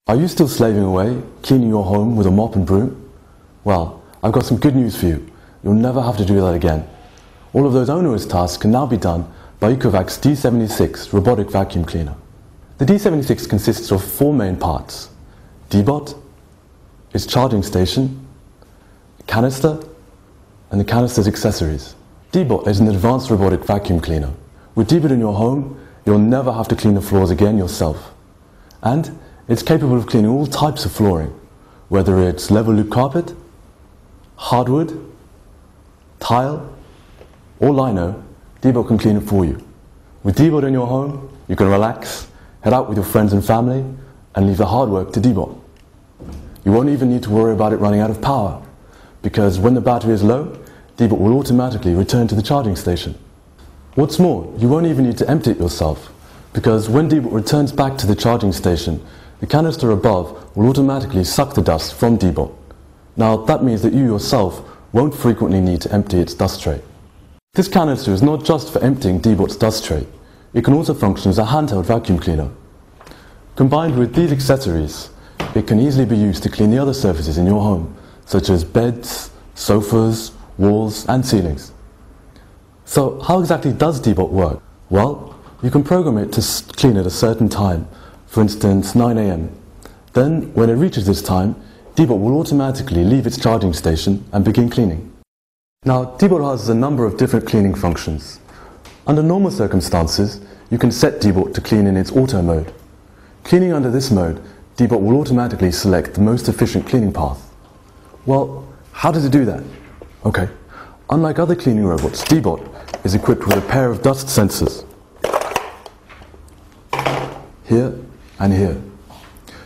Are you still slaving away, cleaning your home with a mop and broom? Well, I've got some good news for you. You'll never have to do that again. All of those onerous tasks can now be done by Ecovac's D76 robotic vacuum cleaner. The D76 consists of 4 main parts: deebot, its charging station, a canister, and the canister's accessories. Deebot is an advanced robotic vacuum cleaner. With deebot in your home, you'll never have to clean the floors again yourself. And it's capable of cleaning all types of flooring, whether it's level loop carpet, hardwood, tile, or lino. Deebot can clean it for you. With deebot in your home, you can relax, head out with your friends and family, and leave the hard work to deebot. You won't even need to worry about it running out of power, because when the battery is low, deebot will automatically return to the charging station. What's more, you won't even need to empty it yourself, because when deebot returns back to the charging station, the canister above will automatically suck the dust from deebot. Now that means that you yourself won't frequently need to empty its dust tray. This canister is not just for emptying deebot's dust tray, it can also function as a handheld vacuum cleaner. Combined with these accessories, it can easily be used to clean the other surfaces in your home, such as beds, sofas, walls and ceilings. So how exactly does deebot work? Well, you can program it to clean at a certain time, for instance 9 AM. Then, when it reaches this time, deebot will automatically leave its charging station and begin cleaning. Now, deebot has a number of different cleaning functions. Under normal circumstances, you can set deebot to clean in its auto mode. Cleaning under this mode, deebot will automatically select the most efficient cleaning path. Well, how does it do that? Okay, unlike other cleaning robots, deebot is equipped with a pair of dust sensors. Here and here.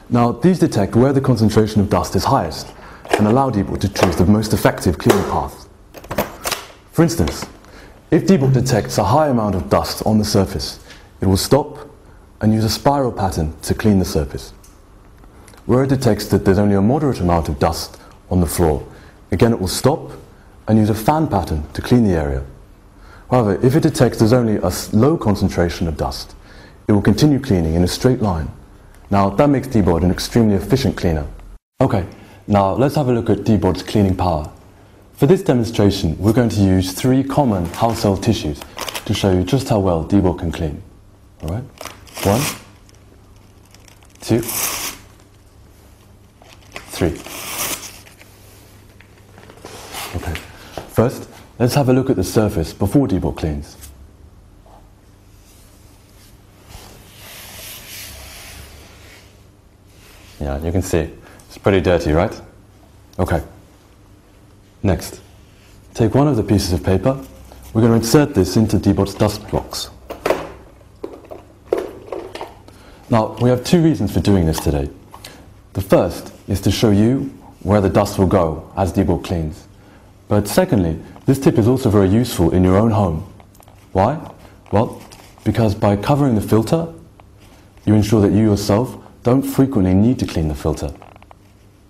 Now, these detect where the concentration of dust is highest and allow deebot to choose the most effective cleaning path. For instance, if deebot detects a high amount of dust on the surface, it will stop and use a spiral pattern to clean the surface. Where it detects that there's only a moderate amount of dust on the floor, again it will stop and use a fan pattern to clean the area. However, if it detects there's only a low concentration of dust, it will continue cleaning in a straight line. Now that makes deebot an extremely efficient cleaner. Okay, now let's have a look at deebot's cleaning power. For this demonstration, we're going to use 3 common household tissues to show you just how well deebot can clean. Alright? 1, 2, 3. Okay, first, let's have a look at the surface before deebot cleans. Yeah, you can see, it's pretty dirty, right? Okay. Next, take one of the pieces of paper. We're going to insert this into deebot's dust blocks. Now, we have 2 reasons for doing this today. The first is to show you where the dust will go as deebot cleans. But secondly, this tip is also very useful in your own home. Why? Well, because by covering the filter, you ensure that you yourself don't frequently need to clean the filter.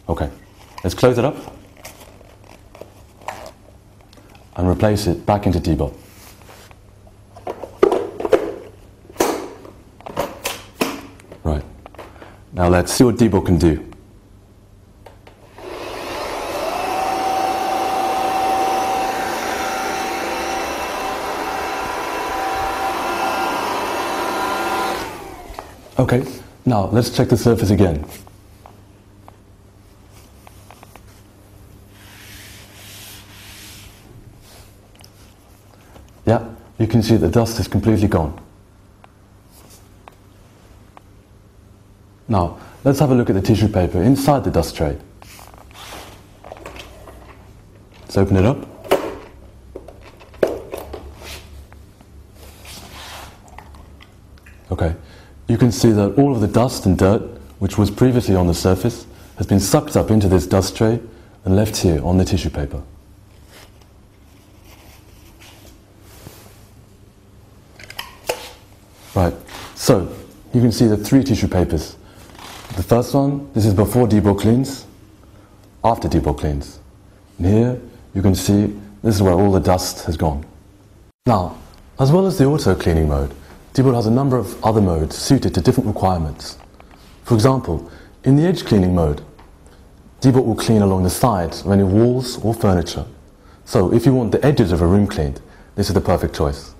Okay, let's close it up and replace it back into deebot. Right, now let's see what deebot can do. Okay, now let's check the surface again. Yeah, you can see the dust is completely gone. Now, let's have a look at the tissue paper inside the dust tray. Let's open it up. Okay, you can see that all of the dust and dirt, which was previously on the surface, has been sucked up into this dust tray and left here on the tissue paper. Right, so you can see the 3 tissue papers. The first one, this is before deebot cleans, after deebot cleans. And here you can see this is where all the dust has gone. Now, as well as the auto cleaning mode, deebot has a number of other modes suited to different requirements. For example, In the edge cleaning mode, deebot will clean along the sides of any walls or furniture. So if you want the edges of a room cleaned, this is the perfect choice.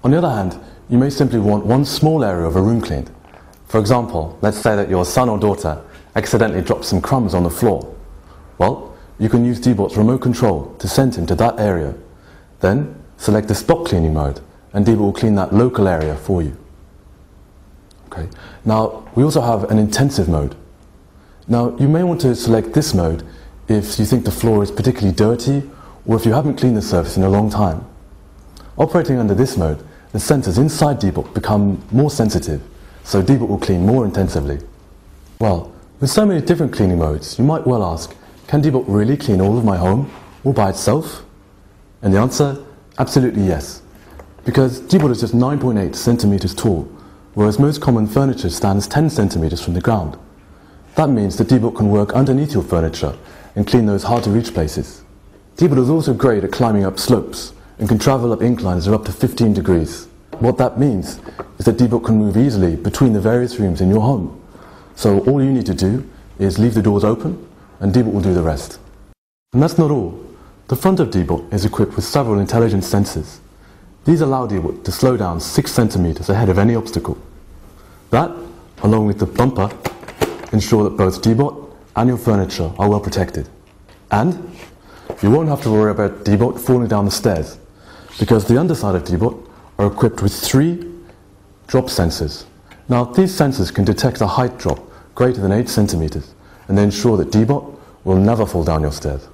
On the other hand, you may simply want one small area of a room cleaned. For example, let's say that your son or daughter accidentally dropped some crumbs on the floor. Well, you can use deebot's remote control to send him to that area. Then select the spot cleaning mode and deebot will clean that local area for you. Okay. Now, we also have an intensive mode. Now, you may want to select this mode if you think the floor is particularly dirty or if you haven't cleaned the surface in a long time. Operating under this mode, the sensors inside deebot become more sensitive, so deebot will clean more intensively. Well, with so many different cleaning modes, you might well ask, can deebot really clean all of my home all by itself? And the answer, absolutely yes. Because deebot is just 9.8 centimeters tall, whereas most common furniture stands 10 centimeters from the ground. That means that deebot can work underneath your furniture and clean those hard to reach places. deebot is also great at climbing up slopes and can travel up inclines of up to 15 degrees. What that means is that deebot can move easily between the various rooms in your home. So all you need to do is leave the doors open and deebot will do the rest. And that's not all. The front of deebot is equipped with several intelligent sensors. These allow deebot to slow down 6 centimeters ahead of any obstacle. That, along with the bumper, ensure that both deebot and your furniture are well protected. And you won't have to worry about deebot falling down the stairs, because the underside of deebot are equipped with 3 drop sensors. Now, these sensors can detect a height drop greater than 8 centimeters, and they ensure that deebot will never fall down your stairs.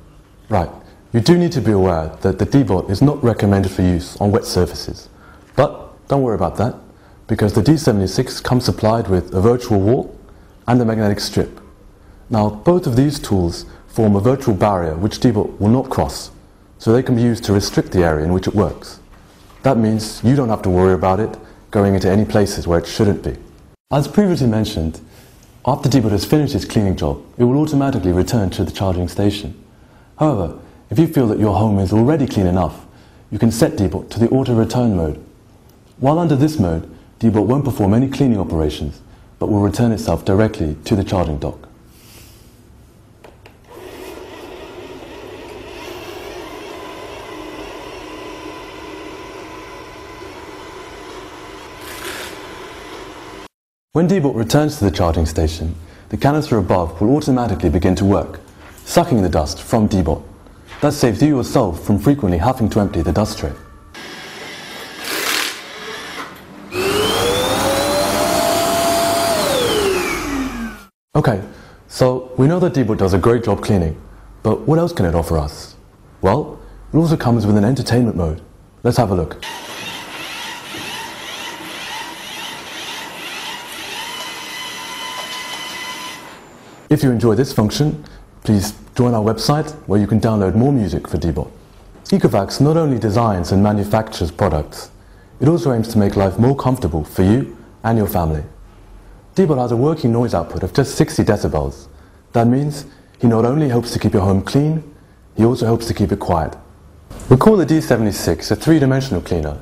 Right, you do need to be aware that the deebot is not recommended for use on wet surfaces. But don't worry about that, because the D76 comes supplied with a virtual wall and a magnetic strip. Now, both of these tools form a virtual barrier which deebot will not cross, so they can be used to restrict the area in which it works. That means you don't have to worry about it going into any places where it shouldn't be. As previously mentioned, after deebot has finished its cleaning job, it will automatically return to the charging station. However, if you feel that your home is already clean enough, you can set deebot to the auto return mode. While under this mode, deebot won't perform any cleaning operations, but will return itself directly to the charging dock. When deebot returns to the charging station, the canister above will automatically begin to work, sucking the dust from deebot. That saves you yourself from frequently having to empty the dust tray. Okay, so we know that deebot does a great job cleaning, but what else can it offer us? Well, it also comes with an entertainment mode. Let's have a look. If you enjoy this function, please join our website where you can download more music for deebot. Ecovacs not only designs and manufactures products, it also aims to make life more comfortable for you and your family. deebot has a working noise output of just 60 decibels. That means he not only helps to keep your home clean, he also helps to keep it quiet. We call the D76 a 3-dimensional cleaner,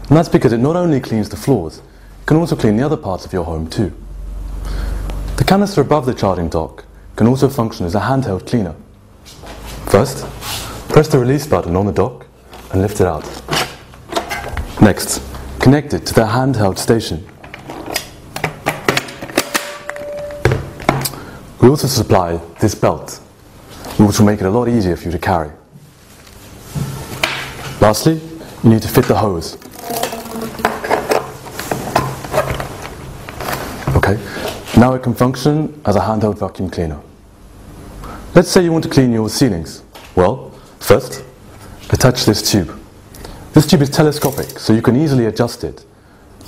and that's because it not only cleans the floors, it can also clean the other parts of your home too. The canister above the charging dock can also function as a handheld cleaner. First, press the release button on the dock and lift it out. Next, connect it to the handheld station. We also supply this belt, which will make it a lot easier for you to carry. Lastly, you need to fit the hose. Okay. Now it can function as a handheld vacuum cleaner. Let's say you want to clean your ceilings. Well, first, attach this tube. This tube is telescopic, so you can easily adjust it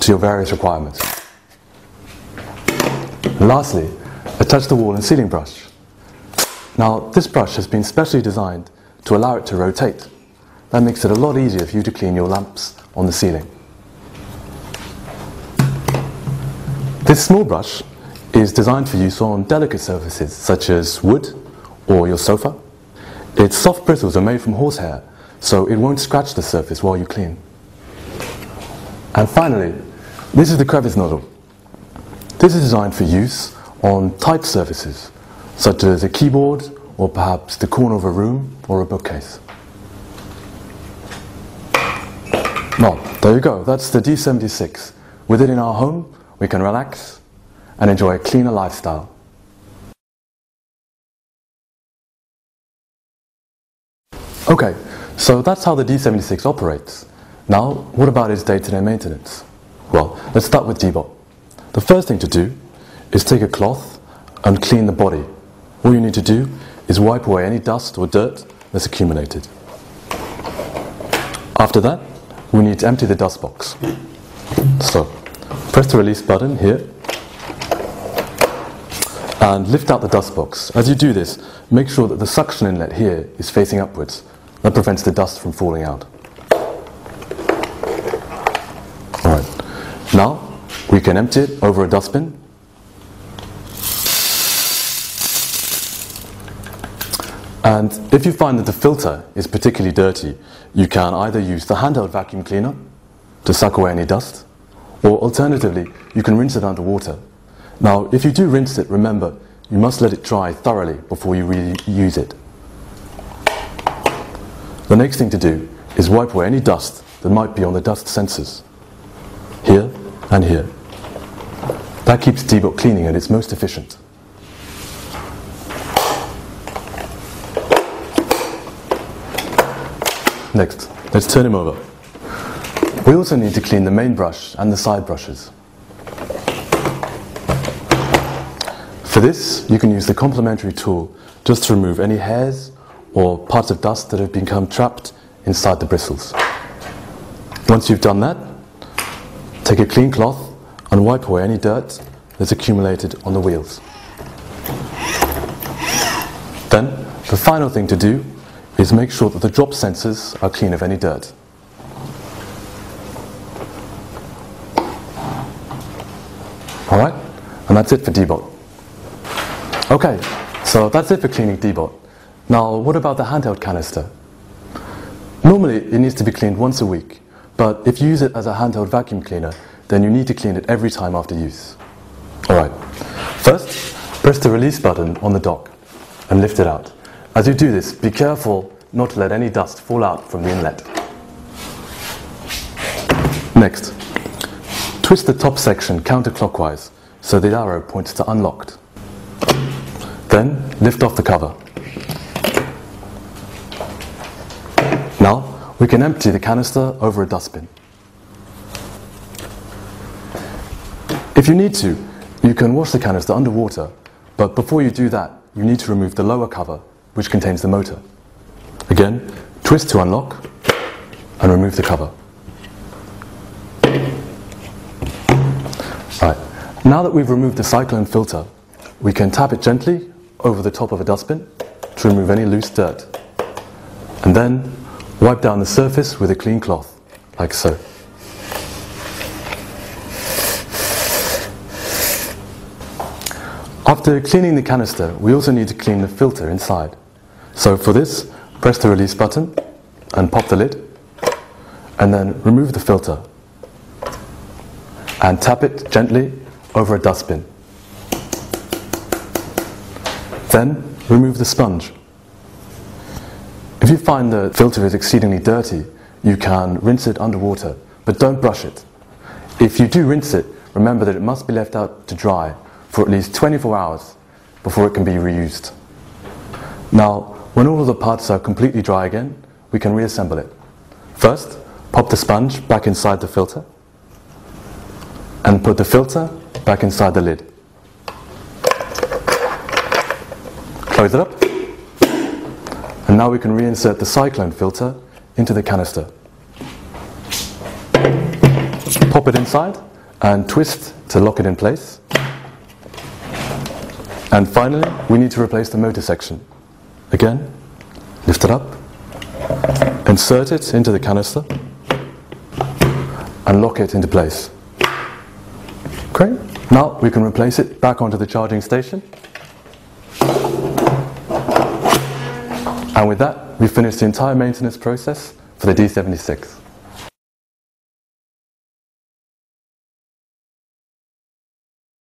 to your various requirements. And lastly, attach the wall and ceiling brush. Now, this brush has been specially designed to allow it to rotate. That makes it a lot easier for you to clean your lamps on the ceiling. This small brush is designed for use on delicate surfaces such as wood or your sofa. Its soft bristles are made from horsehair, so it won't scratch the surface while you clean. And finally, this is the crevice nozzle. This is designed for use on tight surfaces, such as a keyboard or perhaps the corner of a room or a bookcase. Well, there you go, that's the D76. With it in our home, we can relax and enjoy a cleaner lifestyle. Okay, so that's how the D76 operates. Now, what about its day-to-day maintenance? Well, let's start with deebot. The first thing to do is take a cloth and clean the body. All you need to do is wipe away any dust or dirt that's accumulated. After that, we need to empty the dust box. So, press the release button here and lift out the dust box. As you do this, make sure that the suction inlet here is facing upwards. That prevents the dust from falling out. Alright, now we can empty it over a dustbin. And if you find that the filter is particularly dirty, you can either use the handheld vacuum cleaner to suck away any dust, or alternatively, you can rinse it underwater. Now, if you do rinse it, remember, you must let it dry thoroughly before you reuse it. The next thing to do is wipe away any dust that might be on the dust sensors, here and here. That keeps deebot cleaning at its most efficient. Next, let's turn him over. We also need to clean the main brush and the side brushes. For this, you can use the complementary tool just to remove any hairs or parts of dust that have become trapped inside the bristles. Once you've done that, take a clean cloth and wipe away any dirt that's accumulated on the wheels. Then, the final thing to do is make sure that the drop sensors are clean of any dirt. Alright, and that's it for deebot. Okay, so that's it for cleaning deebot. Now, what about the handheld canister? Normally, it needs to be cleaned once a week, but if you use it as a handheld vacuum cleaner, then you need to clean it every time after use. Alright, first, press the release button on the dock and lift it out. As you do this, be careful not to let any dust fall out from the inlet. Next, twist the top section counterclockwise so the arrow points to unlocked. Then, lift off the cover. Now, we can empty the canister over a dustbin. If you need to, you can wash the canister underwater, but before you do that, you need to remove the lower cover, which contains the motor. Again, twist to unlock and remove the cover. Right. Now that we've removed the cyclone filter, we can tap it gently over the top of a dustbin to remove any loose dirt. And then wipe down the surface with a clean cloth, like so. After cleaning the canister, we also need to clean the filter inside. So for this, press the release button and pop the lid, and then remove the filter and tap it gently over a dustbin. Then remove the sponge. If you find the filter is exceedingly dirty, you can rinse it underwater, but don't brush it. If you do rinse it, remember that it must be left out to dry for at least 24 hours before it can be reused. Now, when all of the parts are completely dry again, we can reassemble it. First, pop the sponge back inside the filter and put the filter back inside the lid. Close it up, and now we can reinsert the cyclone filter into the canister. Pop it inside and twist to lock it in place. And finally, we need to replace the motor section. Again, lift it up, insert it into the canister, and lock it into place. Great. Now we can replace it back onto the charging station. And with that, we've finished the entire maintenance process for the D76.